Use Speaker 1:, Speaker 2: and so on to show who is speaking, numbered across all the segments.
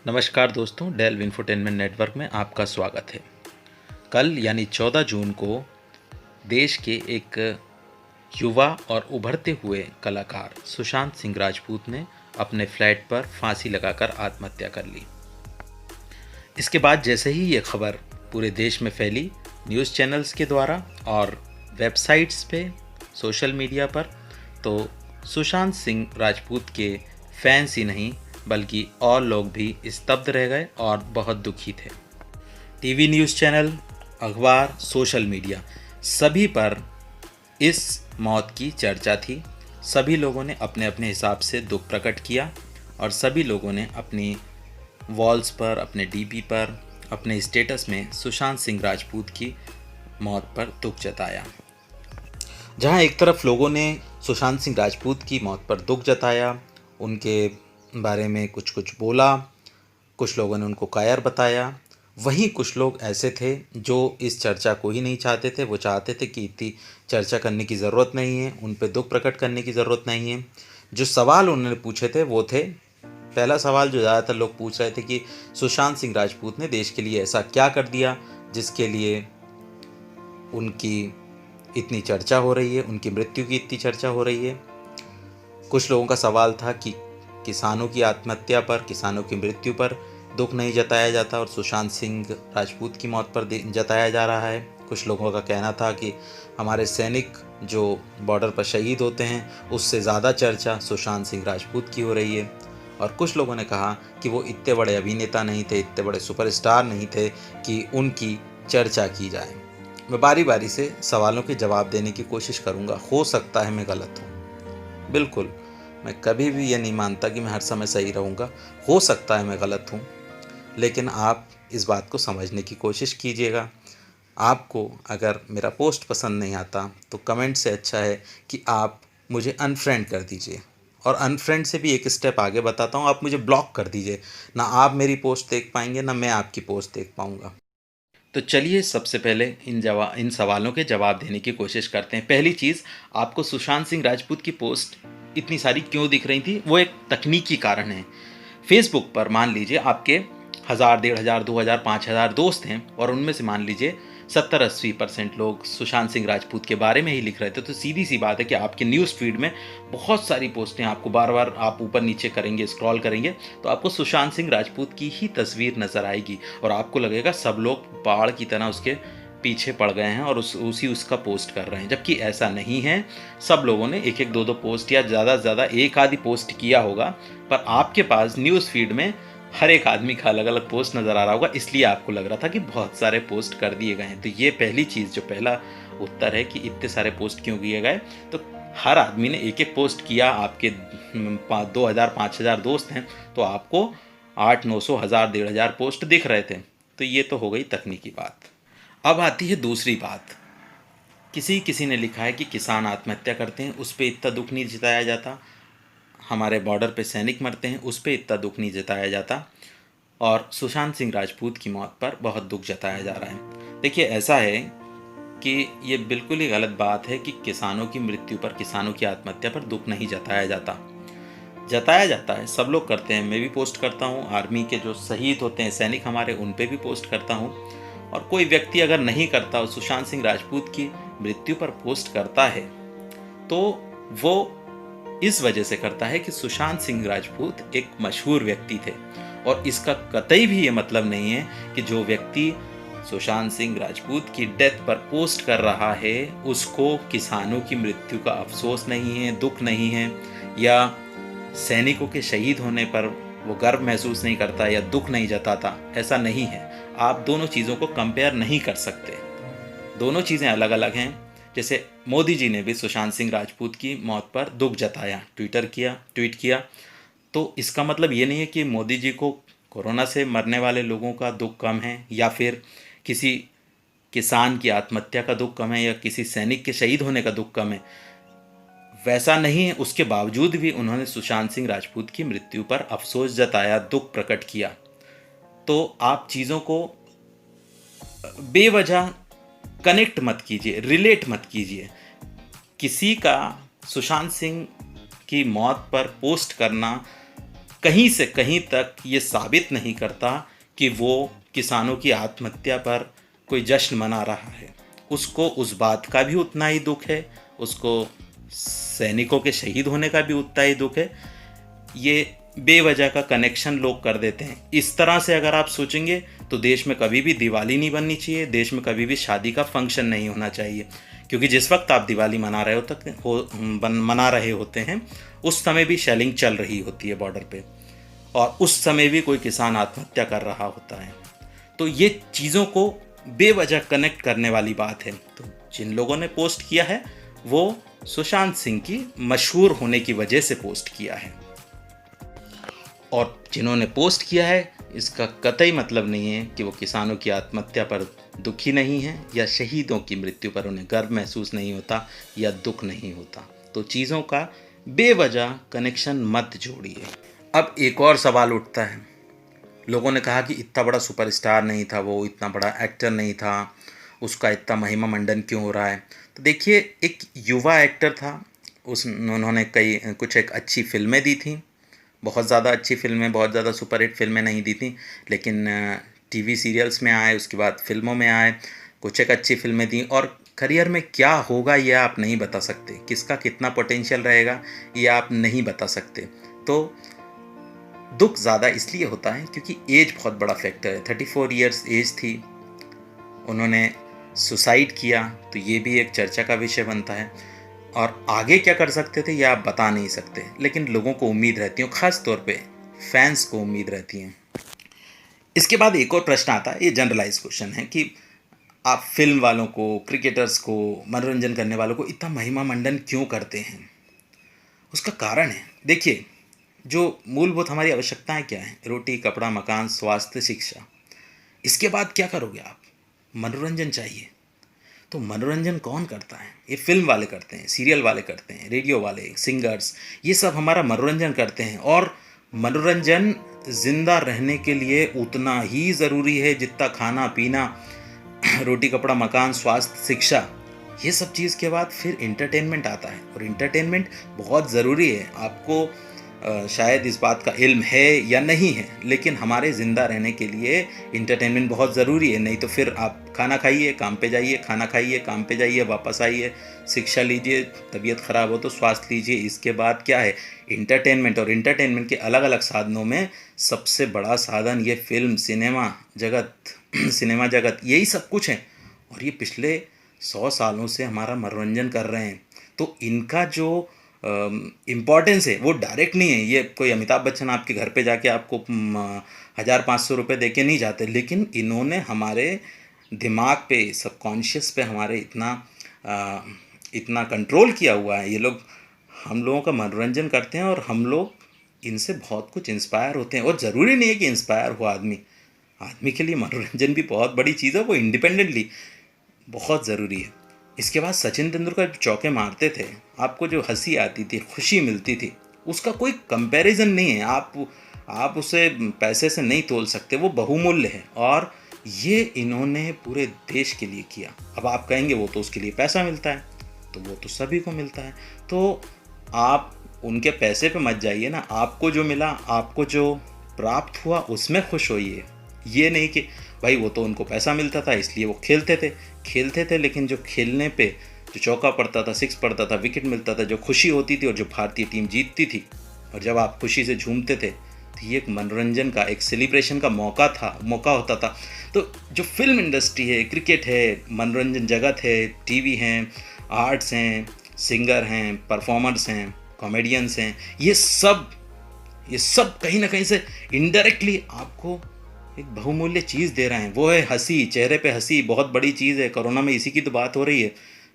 Speaker 1: नमस्कार दोस्तों, del infotainment network में आपका स्वागत है। कल यानी 14 जून को देश के एक युवा और उभरते हुए कलाकार सुशांत सिंह राजपूत ने अपने फ्लैट पर फांसी लगाकर आत्महत्या कर ली। इसके बाद जैसे ही ये खबर पूरे देश में फैली, न्यूज़ चैनल्स के द्वारा और वेबसाइट्स पे, सोशल मीडिया पर, तो सुशांत सिंह राजपूत के फैंस ही नहीं बल्कि और लोग भी स्तब्ध रह गए और बहुत दुखी थे। टीवी न्यूज़ चैनल, अखबार, सोशल मीडिया सभी पर इस मौत की चर्चा थी। सभी लोगों ने अपने अपने हिसाब से दुख प्रकट किया और सभी लोगों ने अपनी वॉल्स पर, अपने डीपी पर, अपने स्टेटस में सुशांत सिंह राजपूत की मौत पर दुख जताया। जहां एक तरफ लोगों ने सुशांत सिंह राजपूत की मौत पर दुख जताया, उनके बारे में कुछ कुछ बोला, कुछ लोगों ने उनको कायर बताया, वहीं कुछ लोग ऐसे थे जो इस चर्चा को ही नहीं चाहते थे। वो चाहते थे कि इतनी चर्चा करने की ज़रूरत नहीं है, उन पे दुख प्रकट करने की ज़रूरत नहीं है। जो सवाल उन्होंने पूछे थे वो थे, पहला सवाल जो ज़्यादातर लोग पूछ रहे थे कि सुशांत सिंह राजपूत ने देश के लिए ऐसा क्या कर दिया जिसके लिए उनकी इतनी चर्चा हो रही है, उनकी मृत्यु की इतनी चर्चा हो रही है। कुछ लोगों का सवाल था कि किसानों की आत्महत्या पर, किसानों की मृत्यु पर दुख नहीं जताया जाता और सुशांत सिंह राजपूत की मौत पर जताया जा रहा है। कुछ लोगों का कहना था कि हमारे सैनिक जो बॉर्डर पर शहीद होते हैं उससे ज़्यादा चर्चा सुशांत सिंह राजपूत की हो रही है। और कुछ लोगों ने कहा कि वो इतने बड़े अभिनेता नहीं थे, इतने बड़े सुपरस्टार नहीं थे कि उनकी चर्चा की जाए। मैं बारी बारी से सवालों के जवाब देने की कोशिश करूँगा। हो सकता है मैं गलत हूँ, बिल्कुल, मैं कभी भी ये नहीं मानता कि मैं हर समय सही रहूँगा। हो सकता है मैं गलत हूँ, लेकिन आप इस बात को समझने की कोशिश कीजिएगा। आपको अगर मेरा पोस्ट पसंद नहीं आता तो कमेंट से अच्छा है कि आप मुझे अनफ्रेंड कर दीजिए, और अनफ्रेंड से भी एक स्टेप आगे बताता हूँ, आप मुझे ब्लॉक कर दीजिए। ना आप मेरी पोस्ट देख पाएंगे, ना मैं आपकी पोस्ट देख पाऊँगा। तो चलिए सबसे पहले इन सवालों के जवाब देने की कोशिश करते हैं। पहली चीज़, आपको सुशांत सिंह राजपूत की पोस्ट इतनी सारी क्यों दिख रही थी? वो एक तकनीकी कारण है। फेसबुक पर मान लीजिए आपके 1000, 1500, 2000, 5000 दोस्त हैं और उनमें से मान लीजिए 70-80% लोग सुशांत सिंह राजपूत के बारे में ही लिख रहे थे, तो सीधी सी बात है कि आपके न्यूज़ फीड में बहुत सारी पोस्टें, आपको बार बार आप ऊपर नीचे करेंगे, स्क्रॉल करेंगे तो आपको सुशांत सिंह राजपूत की ही तस्वीर नज़र आएगी और आपको लगेगा सब लोग बाढ़ की तरह उसके पीछे पड़ गए हैं और उसका पोस्ट कर रहे हैं, जबकि ऐसा नहीं है। सब लोगों ने एक एक दो दो पोस्ट या ज़्यादा से ज़्यादा एक आधी पोस्ट किया होगा, पर आपके पास न्यूज़ फीड में हर एक आदमी का अलग अलग पोस्ट नज़र आ रहा होगा, इसलिए आपको लग रहा था कि बहुत सारे पोस्ट कर दिए गए हैं। तो ये पहली चीज़, जो पहला उत्तर है कि इतने सारे पोस्ट क्यों किए गए, तो हर आदमी ने एक एक पोस्ट किया। आपके 2000 5000 दोस्त हैं तो आपको 800 900 1000 1500 पोस्ट दिख रहे थे। तो ये तो हो गई तकनीकी बात। अब आती है दूसरी बात। किसी ने लिखा है कि किसान आत्महत्या करते हैं, उस पर इतना दुख नहीं जताया जाता। हमारे बॉर्डर पे सैनिक मरते हैं, उस पर इतना दुख नहीं जताया जाता। और सुशांत सिंह राजपूत की मौत पर बहुत दुख जताया जा रहा है। देखिए, ऐसा है कि ये बिल्कुल ही गलत बात है कि किसानों की मृत्यु पर, किसानों की आत्महत्या पर दुख नहीं जताया जाता। जताया जाता है, सब लोग करते हैं, मैं भी पोस्ट करता हूँ। आर्मी के जो शहीद होते हैं सैनिक हमारे, उन पे भी पोस्ट करता हूँ। और कोई व्यक्ति अगर नहीं करता और सुशांत सिंह राजपूत की मृत्यु पर पोस्ट करता है तो वो इस वजह से करता है कि सुशांत सिंह राजपूत एक मशहूर व्यक्ति थे, और इसका कतई भी ये मतलब नहीं है कि जो व्यक्ति सुशांत सिंह राजपूत की डेथ पर पोस्ट कर रहा है उसको किसानों की मृत्यु का अफसोस नहीं है, दुख नहीं है, या सैनिकों के शहीद होने पर वो गर्व महसूस नहीं करता या दुख नहीं जताता। ऐसा नहीं है। आप दोनों चीज़ों को कंपेयर नहीं कर सकते, दोनों चीज़ें अलग अलग हैं। जैसे मोदी जी ने भी सुशांत सिंह राजपूत की मौत पर दुख जताया, ट्वीट किया, तो इसका मतलब ये नहीं है कि मोदी जी को कोरोना से मरने वाले लोगों का दुख कम है, या फिर किसी किसान की आत्महत्या का दुख कम है, या किसी सैनिक के शहीद होने का दुख कम है। वैसा नहीं है। उसके बावजूद भी उन्होंने सुशांत सिंह राजपूत की मृत्यु पर अफसोस जताया, दुख प्रकट किया। तो आप चीज़ों को बेवजह कनेक्ट मत कीजिए, रिलेट मत कीजिए। किसी का सुशांत सिंह की मौत पर पोस्ट करना कहीं से कहीं तक ये साबित नहीं करता कि वो किसानों की आत्महत्या पर कोई जश्न मना रहा है। उसको उस बात का भी उतना ही दुख है, उसको सैनिकों के शहीद होने का भी उतना ही दुख है। ये बेवजह का कनेक्शन लोग कर देते हैं। इस तरह से अगर आप सोचेंगे तो देश में कभी भी दिवाली नहीं बननी चाहिए, देश में कभी भी शादी का फंक्शन नहीं होना चाहिए, क्योंकि जिस वक्त आप दिवाली मना रहे होते हैं उस समय भी शेलिंग चल रही होती है बॉर्डर पे, और उस समय भी कोई किसान आत्महत्या कर रहा होता है। तो ये चीज़ों को बेवजह कनेक्ट करने वाली बात है। तो जिन लोगों ने पोस्ट किया है वो सुशांत सिंह की मशहूर होने की वजह से पोस्ट किया है, और जिन्होंने पोस्ट किया है इसका कतई मतलब नहीं है कि वो किसानों की आत्महत्या पर दुखी नहीं है या शहीदों की मृत्यु पर उन्हें गर्व महसूस नहीं होता या दुख नहीं होता। तो चीज़ों का बेवजह कनेक्शन मत जोड़िए। अब एक और सवाल उठता है, लोगों ने कहा कि इतना बड़ा सुपरस्टार नहीं था वो, इतना बड़ा एक्टर नहीं था, उसका इतना महिमा मंडन क्यों हो रहा है। तो देखिए, एक युवा एक्टर था, उन्होंने कुछ एक अच्छी फिल्में दी थी, बहुत ज़्यादा अच्छी फिल्में, बहुत ज़्यादा सुपरहिट फिल्में नहीं दी थी, लेकिन टीवी सीरियल्स में आए, उसके बाद फिल्मों में आए, कुछ एक अच्छी फिल्में दी। और करियर में क्या होगा ये आप नहीं बता सकते, किसका कितना पोटेंशियल रहेगा ये आप नहीं बता सकते। तो दुख ज़्यादा इसलिए होता है क्योंकि एज बहुत बड़ा फैक्टर है। 34 इयर्स एज थी, उन्होंने सुसाइड किया, तो ये भी एक चर्चा का विषय बनता है। और आगे क्या कर सकते थे ये आप बता नहीं सकते, लेकिन लोगों को उम्मीद रहती है, ख़ास तौर पे फैंस को उम्मीद रहती है। इसके बाद एक और प्रश्न आता है, ये जनरलाइज क्वेश्चन है कि आप फिल्म वालों को, क्रिकेटर्स को, मनोरंजन करने वालों को इतना महिमा मंडन क्यों करते हैं। उसका कारण है, देखिए, जो मूलभूत हमारी आवश्यकताएं क्या हैं, रोटी, कपड़ा, मकान, स्वास्थ्य, शिक्षा, इसके बाद क्या करोगे आप। मनोरंजन चाहिए, तो मनोरंजन कौन करता है, ये फिल्म वाले करते हैं, सीरियल वाले करते हैं, रेडियो वाले, सिंगर्स, ये सब हमारा मनोरंजन करते हैं। और मनोरंजन जिंदा रहने के लिए उतना ही ज़रूरी है जितना खाना पीना, रोटी, कपड़ा, मकान, स्वास्थ्य, शिक्षा। ये सब चीज़ के बाद फिर इंटरटेनमेंट आता है, और इंटरटेनमेंट बहुत ज़रूरी है। आपको शायद इस बात का इल्म है या नहीं है, लेकिन हमारे ज़िंदा रहने के लिए इंटरटेनमेंट बहुत ज़रूरी है। नहीं तो फिर आप खाना खाइए, काम पे जाइए, खाना खाइए, काम पे जाइए, वापस आइए, शिक्षा लीजिए, तबीयत ख़राब हो तो स्वास्थ्य लीजिए। इसके बाद क्या है, इंटरटेनमेंट। और इंटरटेनमेंट के अलग अलग साधनों में सबसे बड़ा साधन ये फिल्म, सिनेमा जगत सिनेमा जगत, यही सब कुछ है। और ये पिछले 100 सालों से हमारा मनोरंजन कर रहे हैं। तो इनका जो इम्पॉर्टेंस है वो डायरेक्ट नहीं है। ये कोई अमिताभ बच्चन आपके घर पे जाके आपको 1,500 रुपये दे के नहीं जाते, लेकिन इन्होंने हमारे दिमाग पे, सबकॉन्शियस पे हमारे इतना कंट्रोल किया हुआ है। ये लोग हम लोगों का मनोरंजन करते हैं, और हम लोग इनसे बहुत कुछ इंस्पायर होते हैं। और ज़रूरी नहीं है कि इंस्पायर हो आदमी के लिए मनोरंजन भी बहुत बड़ी चीज़ है, वो इंडिपेंडेंटली बहुत ज़रूरी है। इसके बाद सचिन तेंदुलकर जो चौके मारते थे, आपको जो हंसी आती थी, खुशी मिलती थी, उसका कोई कंपैरिजन नहीं है। आप उसे पैसे से नहीं तोल सकते, वो बहुमूल्य है। और ये इन्होंने पूरे देश के लिए किया। अब आप कहेंगे वो तो उसके लिए पैसा मिलता है, तो वो तो सभी को मिलता है। तो आप उनके पैसे पे मत जाइए ना, आपको जो मिला, आपको जो प्राप्त हुआ उसमें खुश होइए। ये नहीं कि भाई वो तो उनको पैसा मिलता था इसलिए वो खेलते थे, लेकिन जो खेलने पे जो चौका पड़ता था, सिक्स पड़ता था, विकेट मिलता था, जो खुशी होती थी और जो भारतीय टीम जीतती थी, और जब आप खुशी से झूमते थे, तो ये एक मनोरंजन का, एक सेलिब्रेशन का मौका होता था। तो जो फिल्म इंडस्ट्री है, क्रिकेट है, मनोरंजन जगत है, टीवी हैं, आर्ट्स हैं, सिंगर हैं, परफॉर्मर्स हैं, कॉमेडियंस हैं, ये सब कहीं ना कहीं से इनडायरेक्टली आपको एक बहुमूल्य चीज़ दे रहे हैं। वो है हंसी, चेहरे पे हंसी, बहुत बड़ी चीज़ है। कोरोना में इसी की तो बात हो रही है,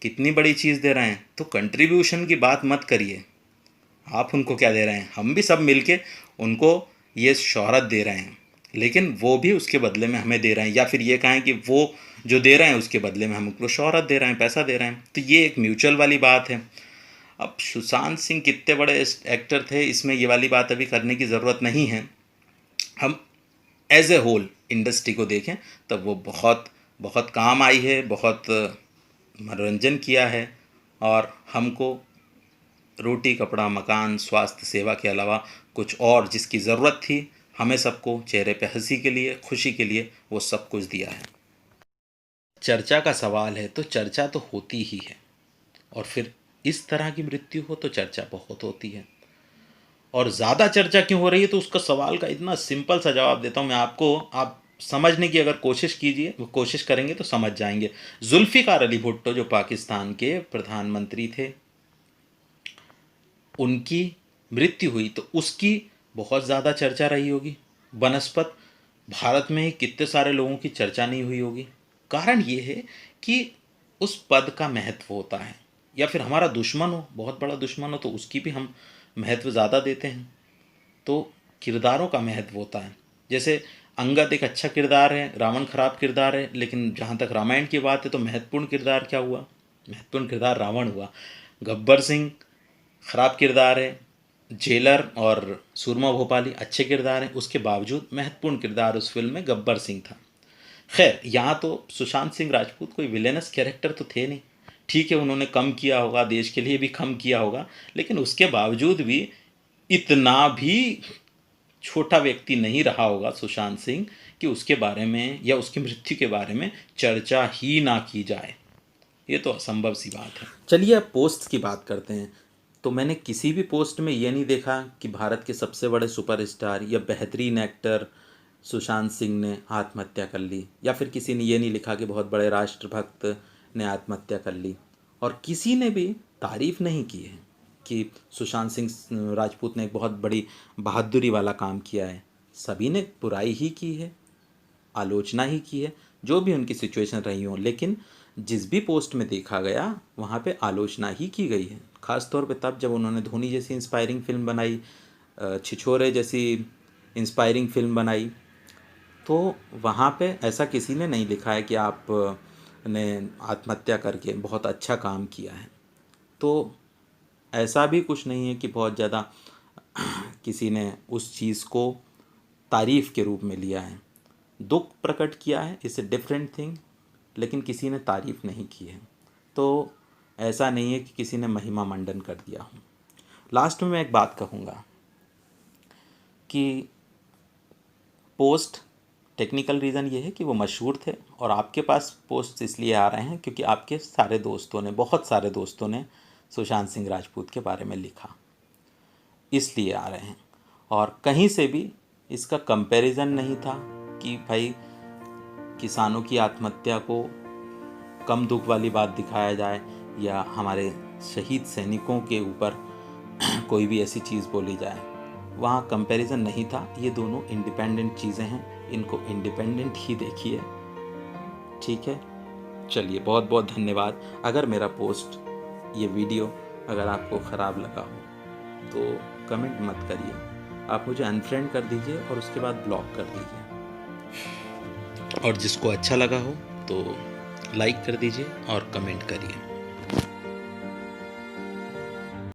Speaker 1: कितनी बड़ी चीज़ दे रहे हैं। तो कंट्रीब्यूशन की बात मत करिए, आप उनको क्या दे रहे हैं, हम भी सब मिलके उनको ये शोहरत दे रहे हैं, लेकिन वो भी उसके बदले में हमें दे रहे हैं। या फिर ये कहें कि वो जो दे रहे हैं उसके बदले में हम उनको शोहरत दे रहे हैं, पैसा दे रहे हैं। तो ये एक म्यूचुअल वाली बात है। अब सुशांत सिंह कितने बड़े एक्टर थे, इसमें ये वाली बात अभी करने की ज़रूरत नहीं है। हम एज ए होल इंडस्ट्री को देखें तब वो बहुत बहुत काम आई है, बहुत मनोरंजन किया है, और हमको रोटी, कपड़ा, मकान, स्वास्थ्य सेवा के अलावा कुछ और जिसकी ज़रूरत थी हमें सबको, चेहरे पे हंसी के लिए, खुशी के लिए, वो सब कुछ दिया है। चर्चा का सवाल है तो चर्चा तो होती ही है, और फिर इस तरह की मृत्यु हो तो चर्चा बहुत होती है। और ज़्यादा चर्चा क्यों हो रही है, तो उसका सवाल का इतना सिंपल सा जवाब देता हूँ मैं आपको, आप समझने की अगर कोशिश कीजिए, वो कोशिश करेंगे तो समझ जाएंगे। जुल्फ़िकार अली भुट्टो जो पाकिस्तान के प्रधानमंत्री थे, उनकी मृत्यु हुई तो उसकी बहुत ज़्यादा चर्चा रही होगी बनस्पत भारत में ही कितने सारे लोगों की चर्चा नहीं हुई होगी। कारण ये है कि उस पद का महत्व होता है, या फिर हमारा दुश्मन हो, बहुत बड़ा दुश्मन हो, तो उसकी भी हम महत्व ज़्यादा देते हैं। तो किरदारों का महत्व होता है। जैसे अंगद एक अच्छा किरदार है, रावण खराब किरदार है, लेकिन जहाँ तक रामायण की बात है तो महत्वपूर्ण किरदार क्या हुआ? महत्वपूर्ण किरदार रावण हुआ। गब्बर सिंह खराब किरदार है, जेलर और सूरमा भोपाली अच्छे किरदार हैं, उसके बावजूद महत्वपूर्ण किरदार उस फिल्म में गब्बर सिंह था। खैर, यहाँ तो सुशांत सिंह राजपूत कोई विलेनस कैरेक्टर तो थे नहीं। ठीक है, उन्होंने कम किया होगा, देश के लिए भी कम किया होगा, लेकिन उसके बावजूद भी इतना भी छोटा व्यक्ति नहीं रहा होगा सुशांत सिंह कि उसके बारे में या उसकी मृत्यु के बारे में चर्चा ही ना की जाए। ये तो असंभव सी बात है। चलिए अब पोस्ट की बात करते हैं। तो मैंने किसी भी पोस्ट में ये नहीं देखा कि भारत के सबसे बड़े सुपरस्टार या बेहतरीन एक्टर सुशांत सिंह ने आत्महत्या कर ली, या फिर किसी ने ये नहीं लिखा कि बहुत बड़े राष्ट्रभक्त ने आत्महत्या कर ली, और किसी ने भी तारीफ़ नहीं की है कि सुशांत सिंह राजपूत ने एक बहुत बड़ी बहादुरी वाला काम किया है। सभी ने बुराई ही की है, आलोचना ही की है, जो भी उनकी सिचुएशन रही हो, लेकिन जिस भी पोस्ट में देखा गया वहाँ पे आलोचना ही की गई है। ख़ास तौर पे तब जब उन्होंने धोनी जैसी इंस्पायरिंग फिल्म बनाई, छिछोरे जैसी इंस्पायरिंग फिल्म बनाई, तो वहाँ पे ऐसा किसी ने नहीं लिखा है कि आप ने आत्महत्या करके बहुत अच्छा काम किया है। तो ऐसा भी कुछ नहीं है कि बहुत ज़्यादा किसी ने उस चीज़ को तारीफ़ के रूप में लिया है। दुख प्रकट किया है, इट्स ए डिफरेंट थिंग, लेकिन किसी ने तारीफ़ नहीं की है। तो ऐसा नहीं है कि किसी ने महिमा मंडन कर दिया हो। लास्ट में मैं एक बात कहूँगा कि पोस्ट टेक्निकल रीज़न ये है कि वो मशहूर थे, और आपके पास पोस्ट इसलिए आ रहे हैं क्योंकि आपके सारे दोस्तों ने, बहुत सारे दोस्तों ने सुशांत सिंह राजपूत के बारे में लिखा, इसलिए आ रहे हैं। और कहीं से भी इसका कंपैरिजन नहीं था कि भाई किसानों की आत्महत्या को कम दुख वाली बात दिखाया जाए, या हमारे शहीद सैनिकों के ऊपर कोई भी ऐसी चीज़ बोली जाए। वहाँ कंपैरिजन नहीं था। ये दोनों इंडिपेंडेंट चीज़ें हैं, इनको इंडिपेंडेंट ही देखिए, ठीक है। चलिए, बहुत बहुत धन्यवाद। अगर मेरा पोस्ट, ये वीडियो अगर आपको ख़राब लगा हो तो कमेंट मत करिए, आप मुझे अनफ्रेंड कर दीजिए और उसके बाद ब्लॉक कर दीजिए। और जिसको अच्छा लगा हो तो लाइक कर दीजिए और कमेंट करिए।